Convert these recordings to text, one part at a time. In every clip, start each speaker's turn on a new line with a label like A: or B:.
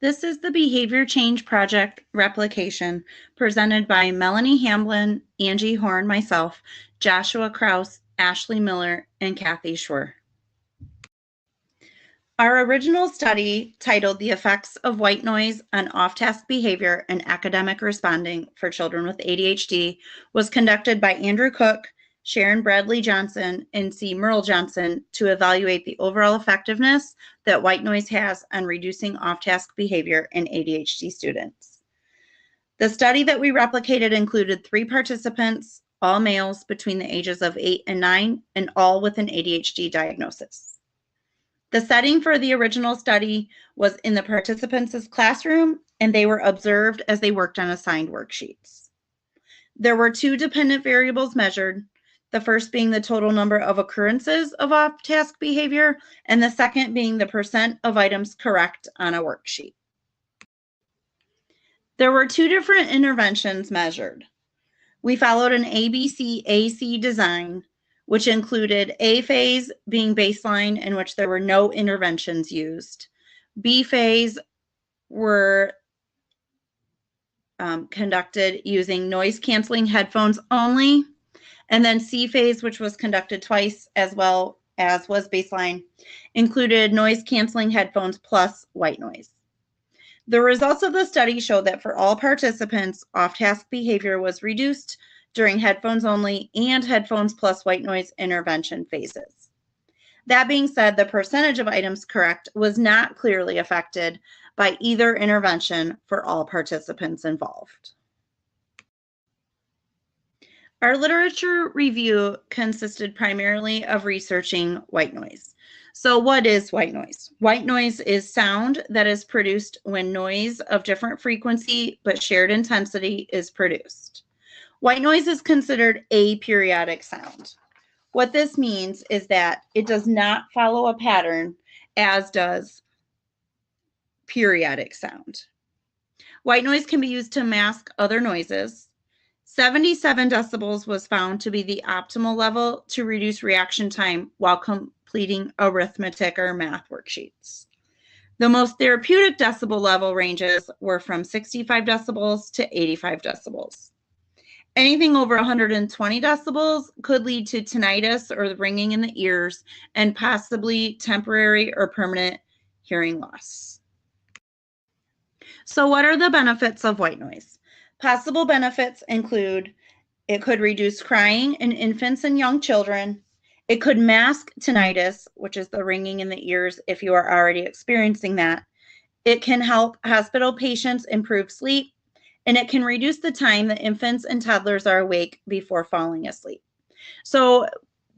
A: This is the Behavior Change Project Replication presented by Melanie Hamblin, Angie Horn, myself, Joshua Kraus, Ashley Miller, and Kathy Schwer. Our original study, titled The Effects of White Noise on Off-Task Behavior and Academic Responding for Children with ADHD, was conducted by Andrew Cook, Sharon Bradley Johnson, and C. Merle Johnson to evaluate the overall effectiveness that white noise has on reducing off-task behavior in ADHD students. The study that we replicated included 3 participants, all males between the ages of 8 and 9, and all with an ADHD diagnosis. The setting for the original study was in the participants' classroom, and they were observed as they worked on assigned worksheets. There were 2 dependent variables measured, the first being the total number of occurrences of off-task behavior, and the second being the percent of items correct on a worksheet. There were 2 different interventions measured. We followed an ABC-AC design, which included A phase being baseline, in which there were no interventions used. B phase were conducted using noise-canceling headphones only. And then C phase, which was conducted twice as well as was baseline, included noise-canceling headphones plus white noise. The results of the study showed that for all participants, off-task behavior was reduced during headphones only and headphones plus white noise intervention phases. That being said, the percentage of items correct was not clearly affected by either intervention for all participants involved. Our literature review consisted primarily of researching white noise. So what is white noise? White noise is sound that is produced when noise of different frequency but shared intensity is produced. White noise is considered aperiodic sound. What this means is that it does not follow a pattern, as does periodic sound. White noise can be used to mask other noises. 77 decibels was found to be the optimal level to reduce reaction time while completing arithmetic or math worksheets. The most therapeutic decibel level ranges were from 65 decibels to 85 decibels. Anything over 120 decibels could lead to tinnitus or the ringing in the ears and possibly temporary or permanent hearing loss. So what are the benefits of white noise? Possible benefits include it could reduce crying in infants and young children. It could mask tinnitus, which is the ringing in the ears if you are already experiencing that. It can help hospital patients improve sleep, and it can reduce the time that infants and toddlers are awake before falling asleep. So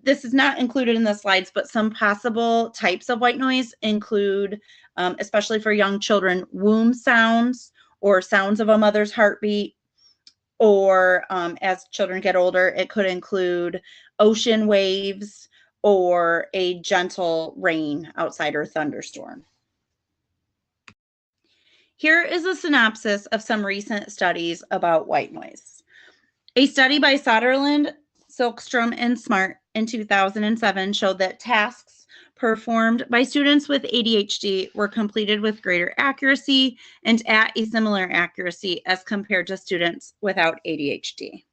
A: this is not included in the slides, but some possible types of white noise include, especially for young children, womb sounds, or sounds of a mother's heartbeat, or as children get older, it could include ocean waves or a gentle rain outside or thunderstorm. Here is a synopsis of some recent studies about white noise. A study by Soderlund, Silkstrom, and Smart in 2007 showed that tasks performed by students with ADHD were completed with greater accuracy and at a similar accuracy as compared to students without ADHD.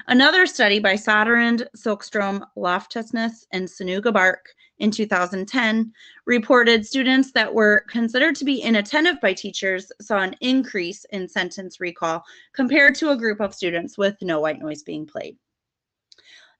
A: Another study by Soderlund, Silkstrom, Loftusness, and Sanuga-Bark in 2010 reported students that were considered to be inattentive by teachers saw an increase in sentence recall compared to a group of students with no white noise being played.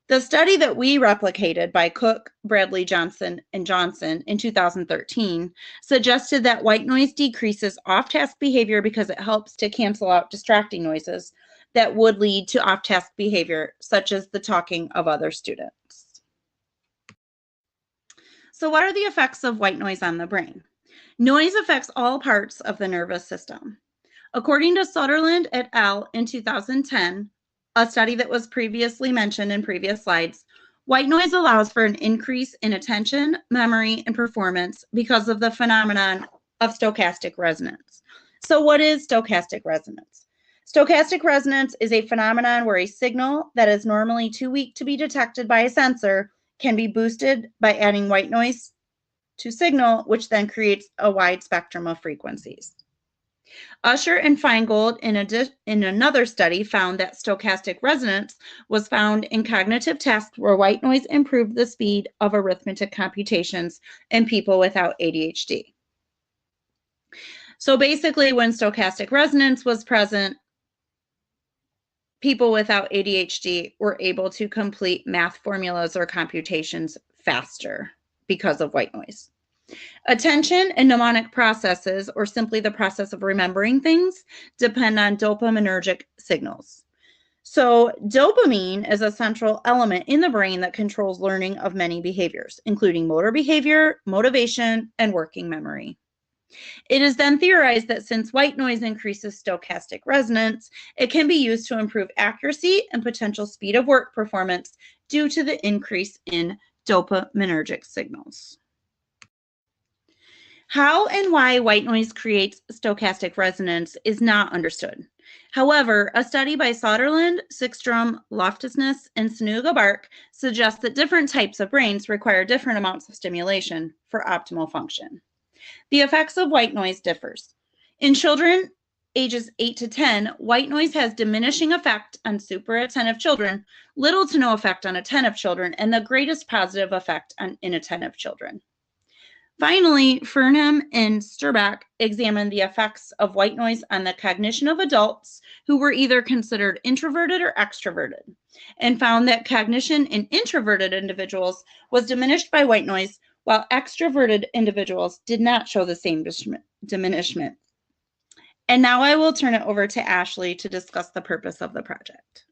A: The study that we replicated by Cook, Bradley Johnson, and Johnson in 2013 suggested that white noise decreases off-task behavior because it helps to cancel out distracting noises that would lead to off-task behavior, such as the talking of other students. So what are the effects of white noise on the brain? Noise affects all parts of the nervous system. According to Soderlund et al. In 2010, a study that was previously mentioned in previous slides, white noise allows for an increase in attention, memory, and performance because of the phenomenon of stochastic resonance. So what is stochastic resonance? Stochastic resonance is a phenomenon where a signal that is normally too weak to be detected by a sensor can be boosted by adding white noise to signal, which then creates a wide spectrum of frequencies. Usher and Feingold in another study found that stochastic resonance was found in cognitive tasks where white noise improved the speed of arithmetic computations in people without ADHD. So basically, when stochastic resonance was present, people without ADHD were able to complete math formulas or computations faster because of white noise. Attention and mnemonic processes, or simply the process of remembering things, depend on dopaminergic signals. So dopamine is a central element in the brain that controls learning of many behaviors, including motor behavior, motivation, and working memory. It is then theorized that since white noise increases stochastic resonance, it can be used to improve accuracy and potential speed of work performance due to the increase in dopaminergic signals. How and why white noise creates stochastic resonance is not understood. However, a study by Soderlund, Sickstrom, Loftusness, and Sanuga-Bark suggests that different types of brains require different amounts of stimulation for optimal function. The effects of white noise differs. In children ages 8 to 10, white noise has diminishing effect on super attentive children, little to no effect on attentive children, and the greatest positive effect on inattentive children. Finally, Furnham and Sturbach examined the effects of white noise on the cognition of adults who were either considered introverted or extroverted, and found that cognition in introverted individuals was diminished by white noise, while extroverted individuals did not show the same diminishment. And now I will turn it over to Ashley to discuss the purpose of the project.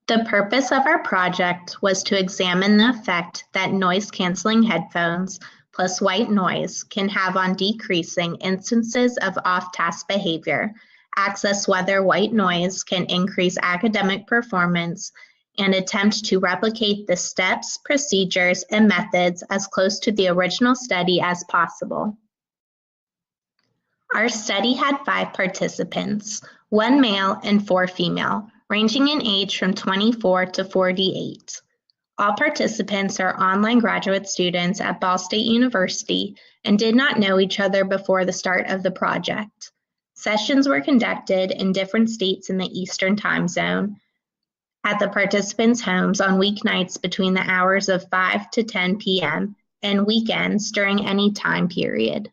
B: The purpose of our project was to examine the effect that noise-canceling headphones plus white noise can have on decreasing instances of off-task behavior, access whether white noise can increase academic performance, and attempt to replicate the steps, procedures, and methods as close to the original study as possible. Our study had 5 participants, 1 male and 4 female, ranging in age from 24 to 48. All participants are online graduate students at Ball State University and did not know each other before the start of the project. Sessions were conducted in different states in the Eastern Time Zone at the participants' homes on weeknights between the hours of 5 to 10 p.m. and weekends during any time period.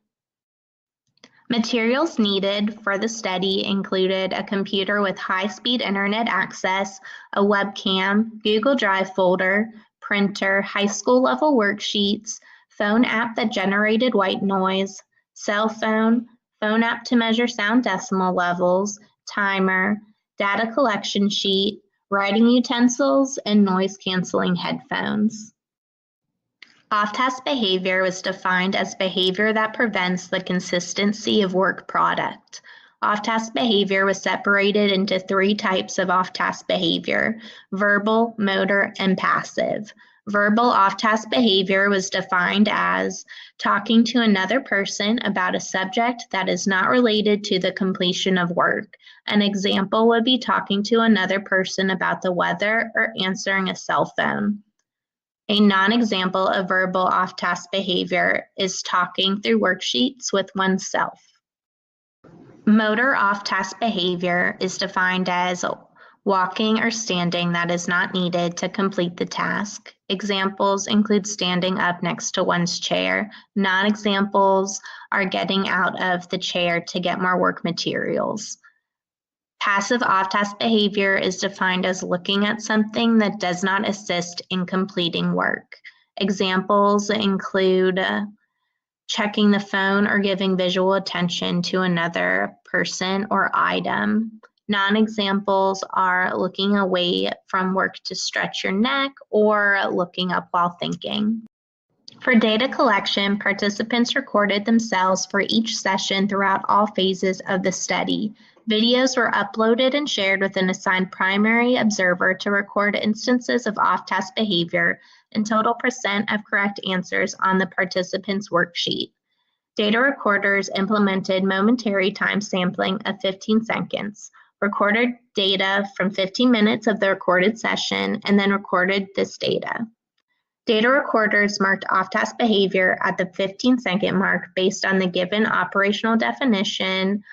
B: Materials needed for the study included a computer with high-speed internet access, a webcam, Google Drive folder, printer, high school level worksheets, phone app that generated white noise, cell phone, phone app to measure sound decimal levels, timer, data collection sheet, writing utensils, and noise-canceling headphones. Off-task behavior was defined as behavior that prevents the consistency of work product. Off-task behavior was separated into 3 types of off-task behavior: verbal, motor, and passive. Verbal off-task behavior was defined as talking to another person about a subject that is not related to the completion of work. An example would be talking to another person about the weather or answering a cell phone. A non-example of verbal off-task behavior is talking through worksheets with oneself. Motor off-task behavior is defined as walking or standing that is not needed to complete the task. Examples include standing up next to one's chair. Non-examples are getting out of the chair to get more work materials. Passive off-task behavior is defined as looking at something that does not assist in completing work. Examples include checking the phone or giving visual attention to another person or item. Non-examples are looking away from work to stretch your neck or looking up while thinking. For data collection, participants recorded themselves for each session throughout all phases of the study. Videos were uploaded and shared with an assigned primary observer to record instances of off-task behavior and total % of correct answers on the participant's worksheet. Data recorders implemented momentary time sampling of 15 seconds, recorded data from 15 minutes of the recorded session, and then recorded this data. Data recorders marked off-task behavior at the 15-second mark based on the given operational definition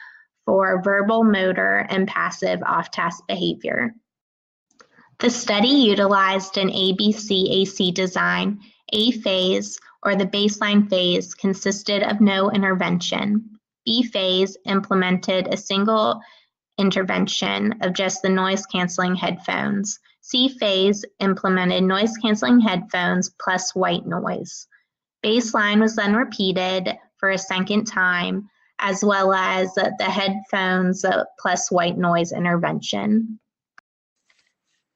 B: for verbal, motor, and passive off-task behavior. The study utilized an ABC-AC design. A phase, or the baseline phase, consisted of no intervention. B phase implemented a single intervention of just the noise-canceling headphones. C phase implemented noise-canceling headphones plus white noise. Baseline was then repeated for a second time, as well as the headphones plus white noise intervention.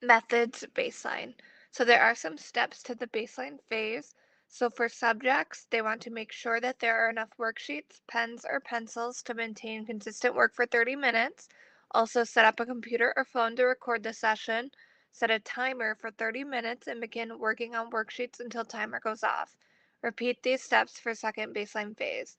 C: Methods baseline. So there are some steps to the baseline phase. So for subjects, they want to make sure that there are enough worksheets, pens, or pencils to maintain consistent work for 30 minutes. Also set up a computer or phone to record the session. Set a timer for 30 minutes and begin working on worksheets until timer goes off. Repeat these steps for second baseline phase.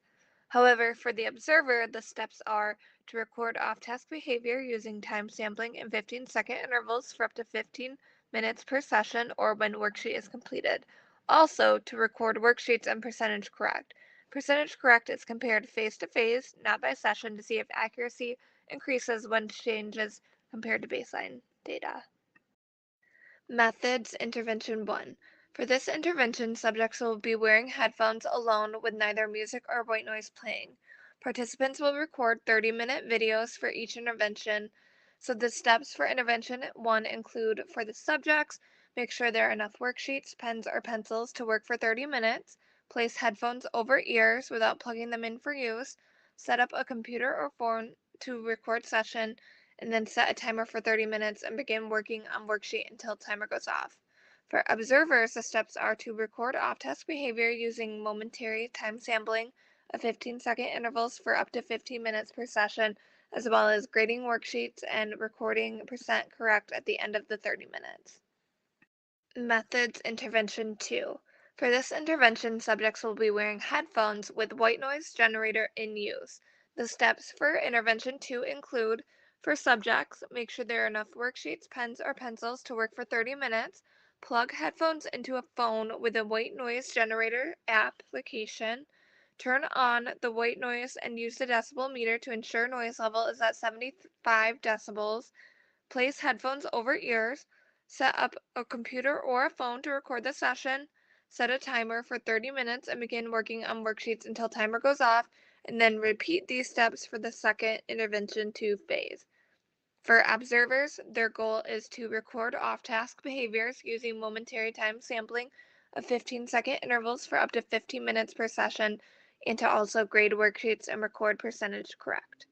C: However, for the observer, the steps are to record off-task behavior using time sampling in 15-second intervals for up to 15 minutes per session or when worksheet is completed. Also, to record worksheets and percentage correct. Percentage correct is compared phase to phase, not by session, to see if accuracy increases when changes compared to baseline data. Methods Intervention 1. For this intervention, subjects will be wearing headphones alone with neither music or white noise playing. Participants will record 30-minute videos for each intervention. So the steps for intervention 1 include, for the subjects, make sure there are enough worksheets, pens, or pencils to work for 30 minutes. Place headphones over ears without plugging them in for use. Set up a computer or phone to record session, and then set a timer for 30 minutes and begin working on worksheet until timer goes off. For observers, the steps are to record off-task behavior using momentary time sampling of 15-second intervals for up to 15 minutes per session, as well as grading worksheets and recording percent correct at the end of the 30 minutes. Methods Intervention 2. For this intervention, subjects will be wearing headphones with white noise generator in use. The steps for Intervention 2 include, for subjects, make sure there are enough worksheets, pens, or pencils to work for 30 minutes. Plug headphones into a phone with a white noise generator application. Turn on the white noise and use the decibel meter to ensure noise level is at 75 decibels. Place headphones over ears. Set up a computer or a phone to record the session. Set a timer for 30 minutes and begin working on worksheets until timer goes off, and then repeat these steps for the second Intervention 2 phase. For observers, their goal is to record off-task behaviors using momentary time sampling of 15-second intervals for up to 15 minutes per session, and to also grade worksheets and record percentage correct.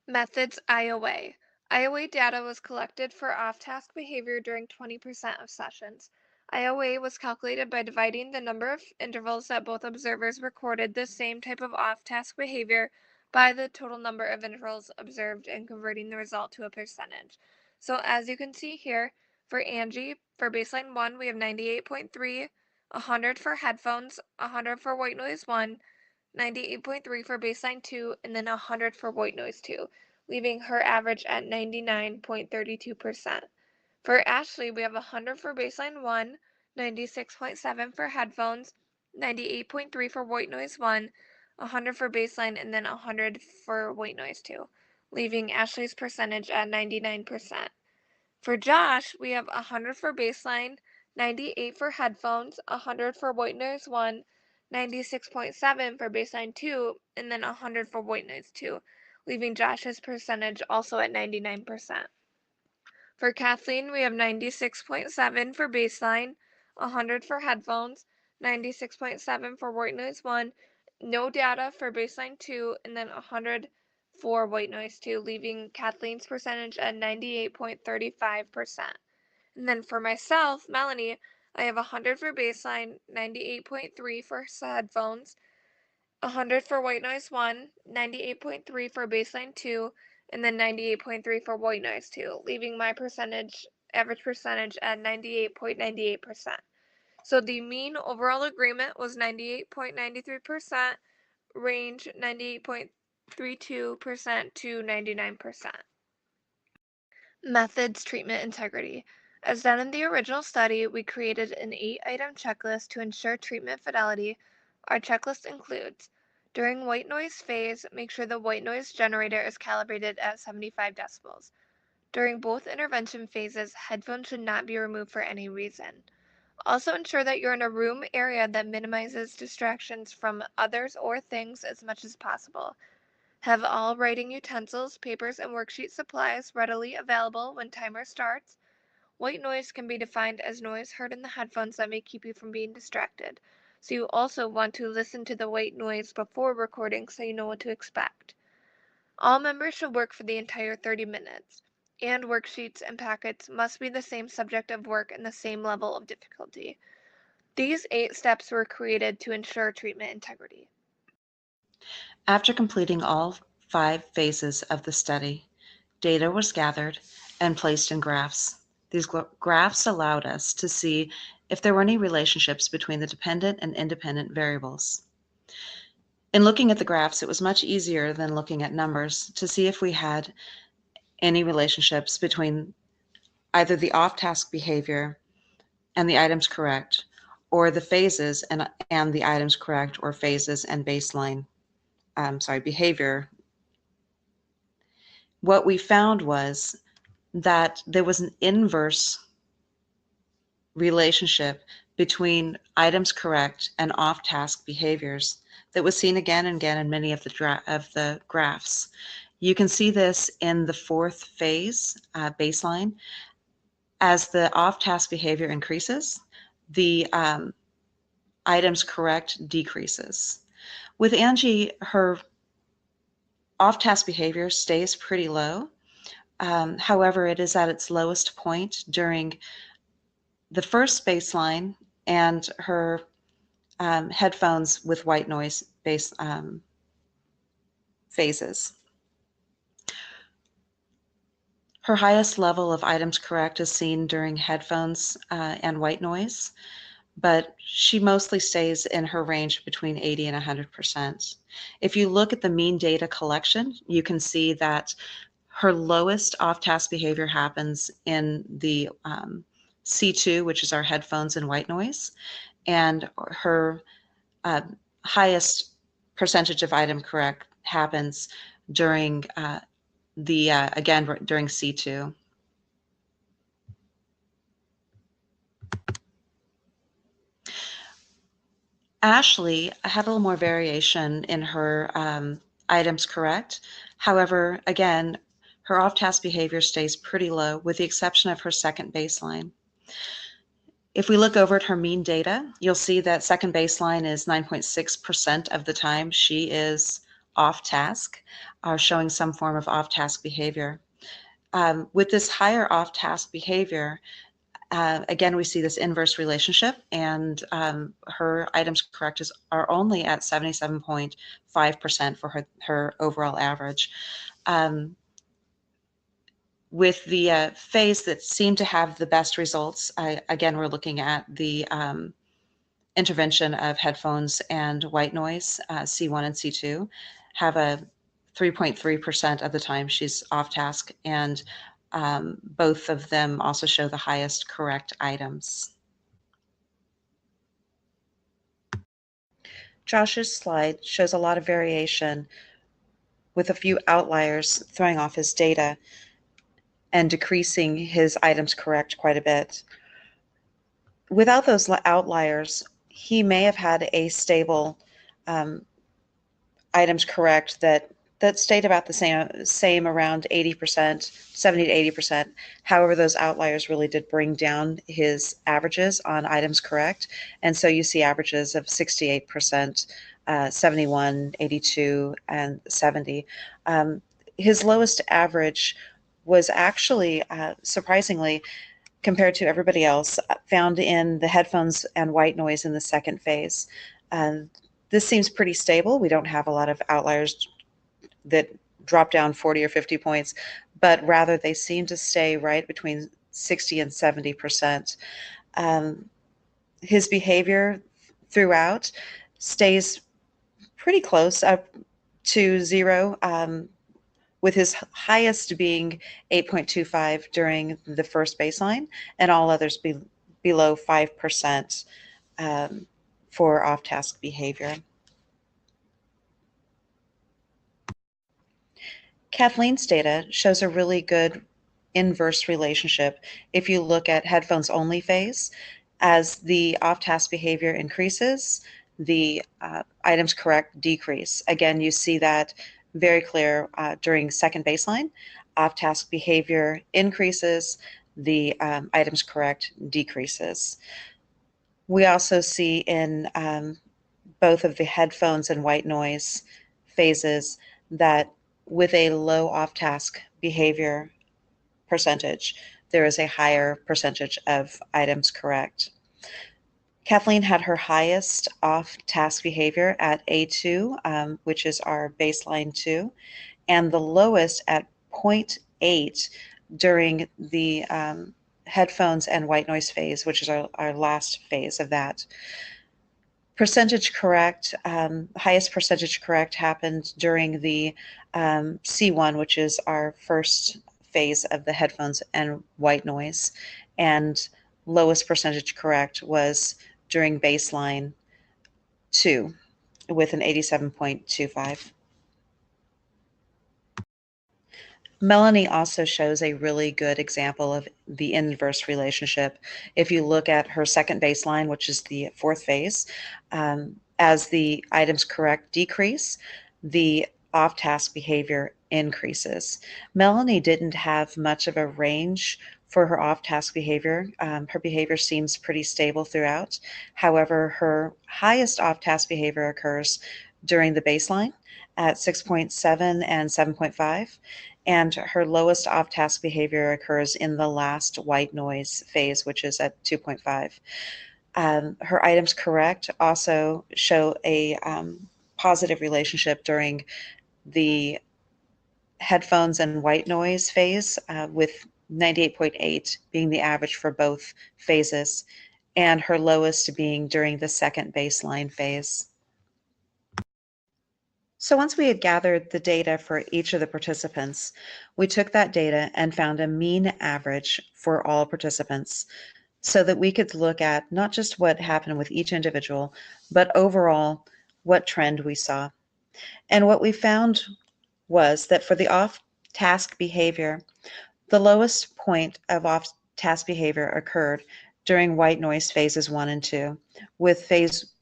C: Methods IOA. IOA data was collected for off-task behavior during 20% of sessions. IOA was calculated by dividing the number of intervals that both observers recorded the same type of off-task behavior by the total number of intervals observed and converting the result to a percentage. So as you can see here, for Angie, for baseline 1, we have 98.3, 100 for headphones, 100 for white noise 1, 98.3 for baseline 2, and then 100 for white noise 2, leaving her average at 99.32%. For Ashley, we have 100 for baseline 1, 96.7 for headphones, 98.3 for white noise 1, 100 for baseline, and then 100 for white noise 2, leaving Ashley's percentage at 99%. For Josh, we have 100 for baseline, 98 for headphones, 100 for white noise 1, 96.7 for baseline 2, and then 100 for white noise 2, leaving Josh's percentage also at 99%. For Kathleen, we have 96.7 for baseline, 100 for headphones, 96.7 for white noise 1, no data for baseline 2, and then 100 for white noise 2, leaving Kathleen's percentage at 98.35%. And then for myself, Melanie, I have 100 for baseline, 98.3 for headphones, 100 for white noise 1, 98.3 for baseline 2, and then 98.3 for white noise 2, leaving my average percentage at 98.98%. So the mean overall agreement was 98.93%, range 98.32% to 99%. Methods, treatment integrity. As done in the original study, we created an 8-item checklist to ensure treatment fidelity. Our checklist includes: during white noise phase, make sure the white noise generator is calibrated at 75 decibels. During both intervention phases, headphones should not be removed for any reason. Also ensure that you're in a room area that minimizes distractions from others or things as much as possible. Have all writing utensils, papers, and worksheet supplies readily available when timer starts. White noise can be defined as noise heard in the headphones that may keep you from being distracted. So you also want to listen to the white noise before recording so you know what to expect. All members should work for the entire 30 minutes, and worksheets and packets must be the same subject of work and the same level of difficulty. These 8 steps were created to ensure treatment integrity.
D: After completing all 5 phases of the study, data was gathered and placed in graphs. These graphs allowed us to see if there were any relationships between the dependent and independent variables. In looking at the graphs, it was much easier than looking at numbers to see if we had any relationships between either the off-task behavior and the items correct, or the phases and the items correct, or phases and baseline behavior. What we found was that there was an inverse relationship between items correct and off-task behaviors that was seen again and again in many of the graphs. You can see this in the 4th phase, baseline. As the off-task behavior increases, the items correct decreases. With Angie, her off-task behavior stays pretty low. However, it is at its lowest point during the first baseline and her headphones with white noise phases. Her highest level of items correct is seen during headphones and white noise, but she mostly stays in her range between 80 and 100%. If you look at the mean data collection, you can see that her lowest off-task behavior happens in the C2, which is our headphones and white noise, and her highest percentage of item correct happens during during C2. Ashley had a little more variation in her items correct. However, again, her off-task behavior stays pretty low with the exception of her second baseline. If we look over at her mean data, you'll see that second baseline is 9.6% of the time she is off task, showing some form of off-task behavior. With this higher off-task behavior, again, we see this inverse relationship, and her items correct are only at 77.5% for her overall average. With the phase that seemed to have the best results, again, we're looking at the intervention of headphones and white noise, C1 and C2, have a 3.3% of the time she's off task, and both of them also show the highest correct items. Josh's slide shows a lot of variation with a few outliers throwing off his data and decreasing his items correct quite a bit. Without those outliers, he may have had a stable items correct that stayed about the same around 80%, 70 to 80%. However, those outliers really did bring down his averages on items correct. And so you see averages of 68%, 71, 82, and 70. His lowest average was actually, surprisingly, compared to everybody else, found in the headphones and white noise in the second phase. This seems pretty stable. We don't have a lot of outliers that drop down 40 or 50 points, but rather they seem to stay right between 60 and 70%. His behavior throughout stays pretty close up to zero. with his highest being 8.25 during the first baseline, and all others below 5% for off-task behavior. Kathleen's data shows a really good inverse relationship if you look at headphones only phase. As the off-task behavior increases, the items correct decrease. Again, you see that very clear during second baseline. Off-task behavior increases, the items correct decreases. We also see in both of the headphones and white noise phases that with a low off-task behavior percentage, there is a higher percentage of items correct. Kathleen had her highest off-task behavior at A2, which is our baseline 2, and the lowest at 0.8 during the headphones and white noise phase, which is our last phase of that. Percentage correct, highest percentage correct happened during the C1, which is our first phase of the headphones and white noise, and lowest percentage correct was during baseline 2 with an 87.25. Melanie also shows a really good example of the inverse relationship. If you look at her second baseline, which is the fourth phase, as the items correct decrease, the off-task behavior increases. Melanie didn't have much of a range for her off-task behavior. Her behavior seems pretty stable throughout. However, her highest off-task behavior occurs during the baseline at 6.7 and 7.5. And her lowest off-task behavior occurs in the last white noise phase, which is at 2.5. Her items correct also show a positive relationship during the headphones and white noise phase, with 98.8 being the average for both phases, and her lowest being during the second baseline phase. So once we had gathered the data for each of the participants, we took that data and found a mean average for all participants so that we could look at not just what happened with each individual, but overall what trend we saw. And what we found was that for the off-task behavior, the lowest point of off-task behavior occurred during white noise phases 1 and 2, with phase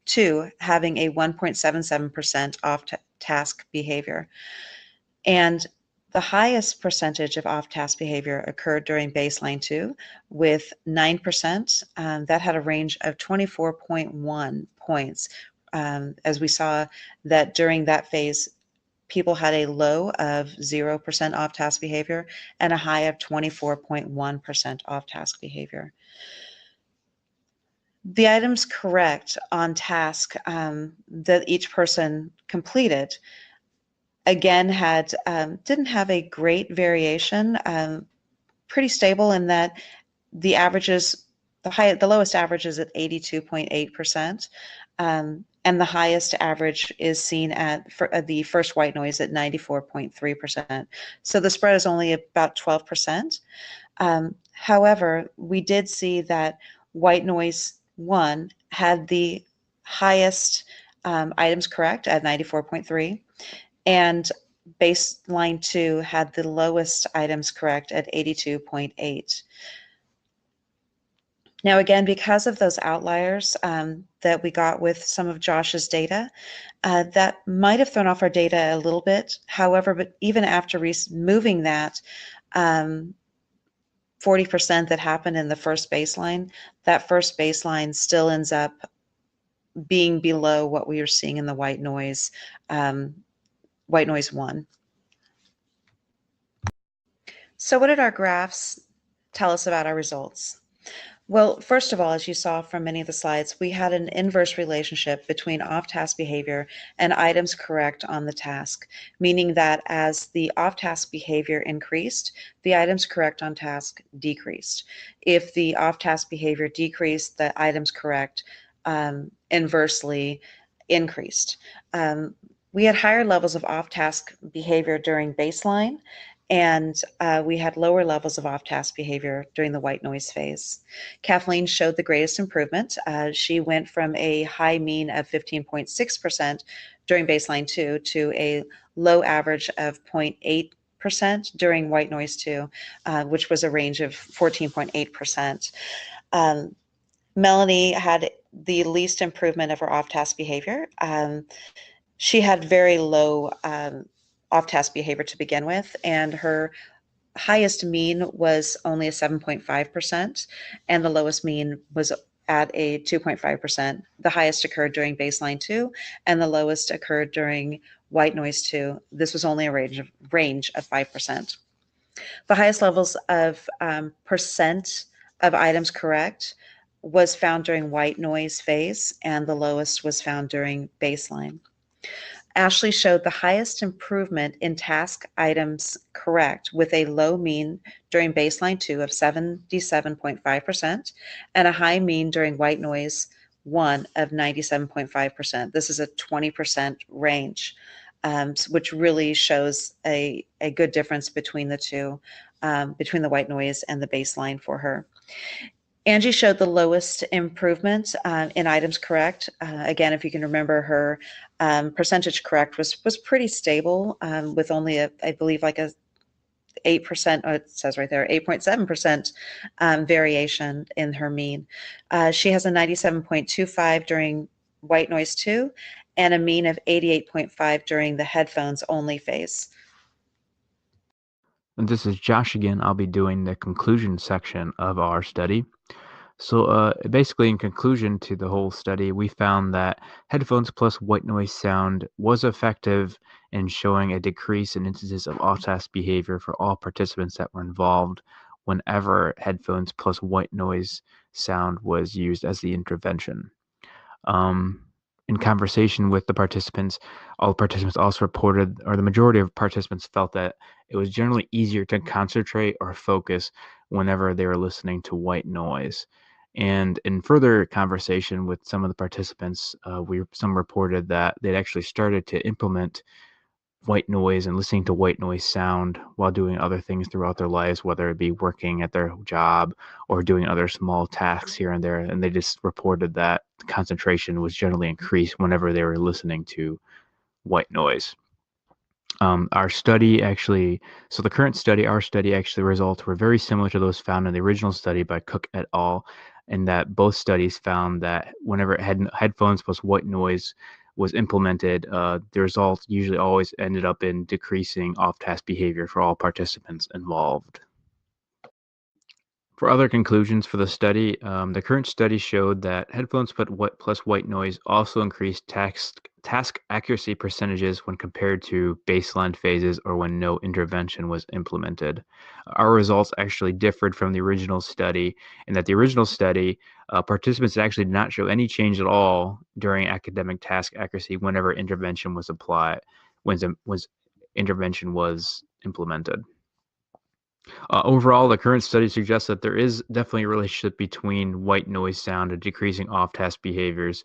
D: 2 having a 1.77% off-task behavior. And the highest percentage of off-task behavior occurred during baseline 2 with 9%. That had a range of 24.1 points, as we saw that during that phase, people had a low of 0% off-task behavior and a high of 24.1% off-task behavior. The items correct on task that each person completed, again, didn't have a great variation, pretty stable in that the averages, the lowest average is at 82.8%, and the highest average is seen at the first white noise at 94.3%. So the spread is only about 12%. However, we did see that white noise 1 had the highest items correct at 94.3, and baseline 2 had the lowest items correct at 82.8. Now, again, because of those outliers that we got with some of Josh's data, that might have thrown off our data a little bit. However, but even after removing that 40% that happened in the first baseline, that first baseline still ends up being below what we were seeing in the white noise 1. So what did our graphs tell us about our results? Well, first of all, as you saw from many of the slides, we had an inverse relationship between off-task behavior and items correct on the task, meaning that as the off-task behavior increased, the items correct on task decreased. If the off-task behavior decreased, the items correct inversely increased. We had higher levels of off-task behavior during baseline, and we had lower levels of off-task behavior during the white noise phase. Kathleen showed the greatest improvement. She went from a high mean of 15.6% during baseline 2 to a low average of 0.8% during white noise 2, which was a range of 14.8%. Melanie had the least improvement of her off-task behavior. She had very low off-task behavior to begin with, and her highest mean was only a 7.5%, and the lowest mean was at a 2.5%. The highest occurred during baseline 2, and the lowest occurred during white noise 2. This was only a range of 5%. The highest levels of percent of items correct was found during white noise phase, and the lowest was found during baseline. Ashley showed the highest improvement in task items correct with a low mean during baseline 2 of 77.5% and a high mean during white noise 1 of 97.5%. This is a 20% range, which really shows a good difference between the two, between the white noise and the baseline for her. Angie showed the lowest improvement in items correct. Again, if you can remember, her percentage correct was pretty stable with only I believe like a 8%, it says right there, 8.7% variation in her mean. She has a 97.25 during white noise 2 and a mean of 88.5 during the headphones only phase.
E: And this is Josh again. I'll be doing the conclusion section of our study. So basically, in conclusion to the whole study, we found that headphones plus white noise sound was effective in showing a decrease in instances of off-task behavior for all participants that were involved whenever headphones plus white noise sound was used as the intervention. In conversation with the participants, all participants also reported, or the majority of participants felt that it was generally easier to concentrate or focus whenever they were listening to white noise. And in further conversation with some of the participants, some reported that they'd actually started to implement white noise and listening to white noise sound while doing other things throughout their lives, whether it be working at their job or doing other small tasks here and there. And they just reported that concentration was generally increased whenever they were listening to white noise. Our study actually, so the current study, our study actually results were very similar to those found in the original study by Cook et al. And that both studies found that whenever headphones plus white noise was implemented, the result usually always ended up in decreasing off-task behavior for all participants involved. For other conclusions for the study, the current study showed that headphones plus white noise also increased task accuracy percentages when compared to baseline phases or when no intervention was implemented. Our results actually differed from the original study in that the original study, participants actually did not show any change at all during academic task accuracy whenever intervention was applied, when intervention was implemented. Overall, the current study suggests that there is definitely a relationship between white noise sound and decreasing off-task behaviors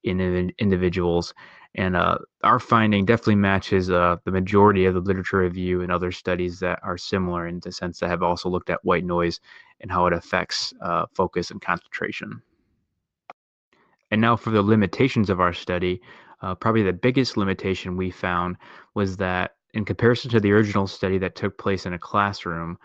E: in individuals. And our finding definitely matches the majority of the literature review and other studies that are similar in the sense that have also looked at white noise and how it affects focus and concentration. And now for the limitations of our study, probably the biggest limitation we found was that in comparison to the original study that took place in a classroom,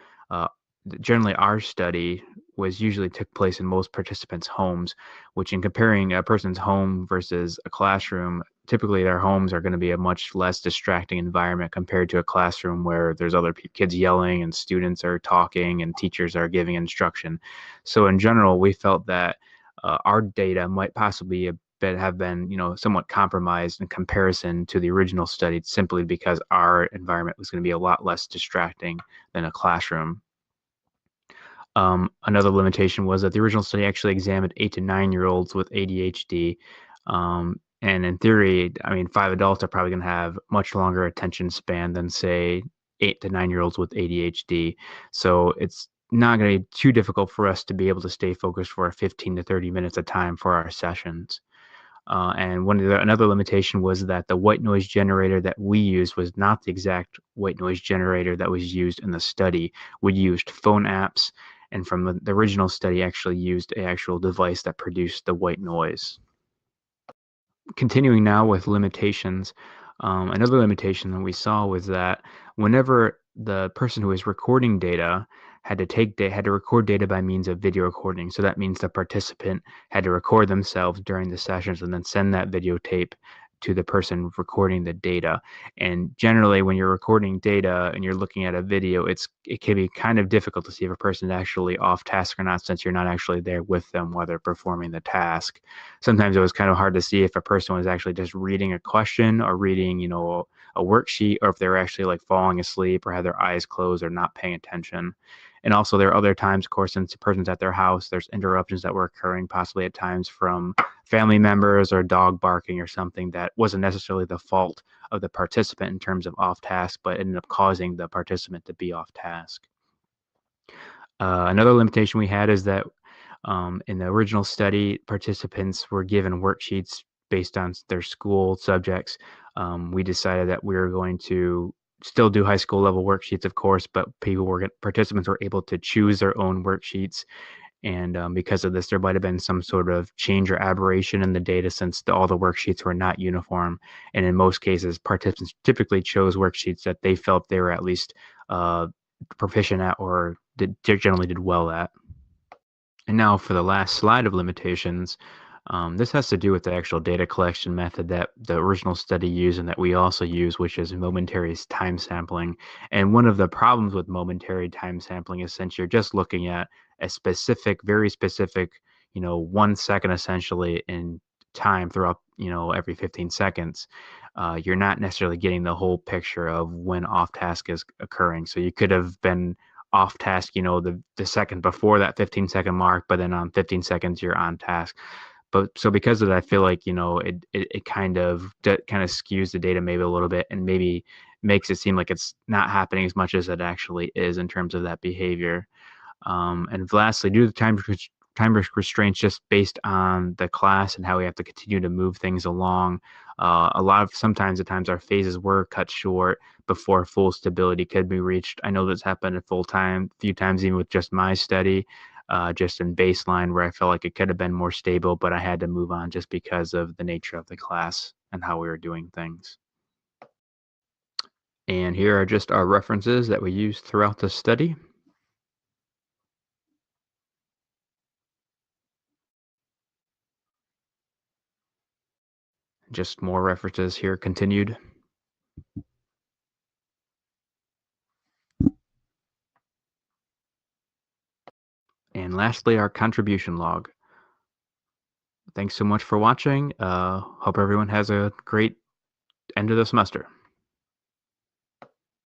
E: generally our study usually took place in most participants' homes, which in comparing a person's home versus a classroom, typically their homes are going to be a much less distracting environment compared to a classroom where there's other kids yelling and students are talking and teachers are giving instruction. So in general, we felt that our data might possibly have been, somewhat compromised in comparison to the original study, simply because our environment was going to be a lot less distracting than a classroom. Another limitation was that the original study actually examined 8 to 9-year-olds with ADHD. And in theory, 5 adults are probably going to have much longer attention span than, say, 8 to 9-year-olds with ADHD. So it's not going to be too difficult for us to be able to stay focused for 15 to 30 minutes at a time for our sessions. And another limitation was that the white noise generator that we used was not the exact white noise generator that was used in the study. We used phone apps, and from the original study actually used an actual device that produced the white noise. Continuing now with limitations, another limitation that we saw was that whenever the person who was recording data had to record data by means of video recording. So that means the participant had to record themselves during the sessions and then send that videotape to the person recording the data. And generally, when you're recording data and you're looking at a video, it can be kind of difficult to see if a person is actually off task or not, since you're not actually there with them while they're performing the task. Sometimes it was kind of hard to see if a person was actually just reading a question or reading, a worksheet, or if they were actually like falling asleep or had their eyes closed or not paying attention. And also there are other times, of course, since the person's at their house, there's interruptions that were occurring possibly at times from family members or dog barking or something that wasn't necessarily the fault of the participant in terms of off task, but ended up causing the participant to be off task. Another limitation we had is that in the original study, participants were given worksheets based on their school subjects. We decided that we were going to still do high school level worksheets, of course, but participants were able to choose their own worksheets. And because of this, there might have been some sort of change or aberration in the data, since all the worksheets were not uniform. And in most cases, participants typically chose worksheets that they felt they were at least proficient at or generally did well at. And now for the last slide of limitations, this has to do with the actual data collection method that the original study used and that we also use, which is momentary time sampling. And one of the problems with momentary time sampling is, since you're just looking at a specific, very specific, 1 second essentially in time throughout, every 15 seconds, you're not necessarily getting the whole picture of when off task is occurring. So you could have been off task, the second before that 15-second mark, but then on 15 seconds you're on task. But so because of that, I feel like it kind of skews the data maybe a little bit, and maybe makes it seem like it's not happening as much as it actually is in terms of that behavior. And lastly, due to the time restraints just based on the class and how we have to continue to move things along, sometimes our phases were cut short before full stability could be reached. I know this happened a few times even with just my study, just in baseline, where I felt like it could have been more stable, but I had to move on just because of the nature of the class and how we were doing things. And here are just our references that we used throughout the study. Just more references here continued. And lastly, our contribution log. Thanks so much for watching. Hope everyone has a great end of the semester.